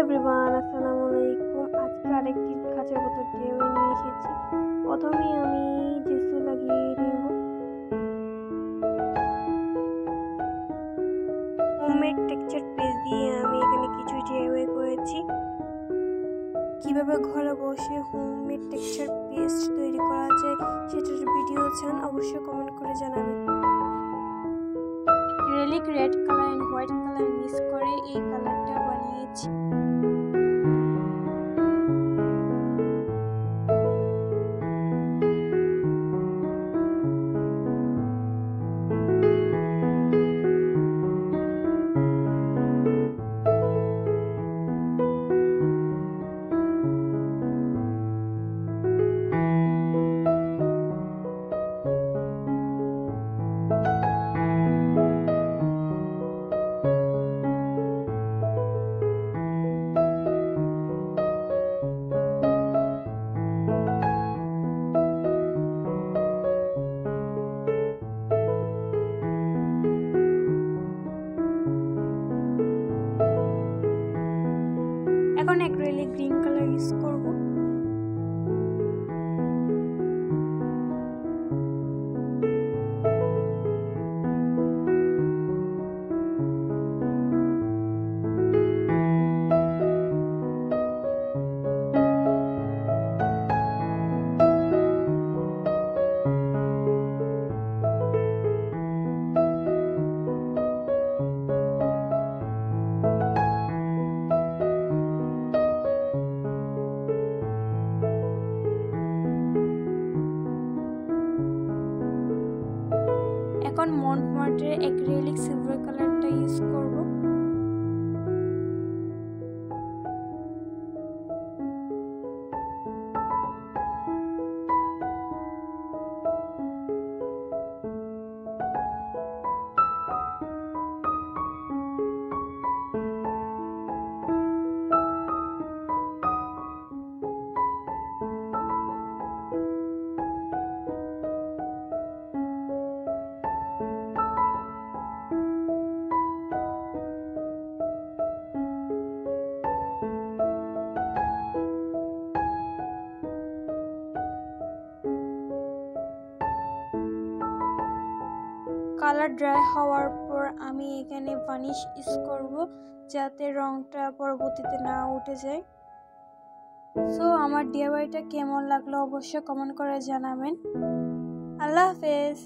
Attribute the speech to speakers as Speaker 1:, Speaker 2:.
Speaker 1: Everyone, আসসালামু আলাইকুম। আজকে আরেকটি কাঁচের বোতল ডিআইওয়াই নিয়ে এসেছি। প্রথমে আমি জেসু লাগিয়ে নেব। হোমমেড টেক্সচার পেস্ট দিয়ে আমি এখানে কিছু ডিআইওয়াই করেছি। কিভাবে ঘরে বসে হোমমেড টেক্সচার পেস্ট তৈরি করা যায় সেটার ভিডিও চান অবশ্যই কমেন্ট করে জানাবেন। Acrylic red colour and white colour mix করে এই কালারটা বানিয়েছি। এখন অ্যাক্রিলিক গ্রিন কালার ইউজ করব। এখন মন্টমার্টের অ্যাক্রিলিক সিলভার কালারটা ইউজ করব। কালার ড্রাই হওয়ার পর আমি এখানে ভার্নিশ ইউজ করব যাতে রংটা পরবর্তীতে না উঠে যায়। সো আমার ডিআইওয়াইটা কেমন লাগলো অবশ্যই কমেন্ট করে জানাবেন। আল্লাহ হাফেজ।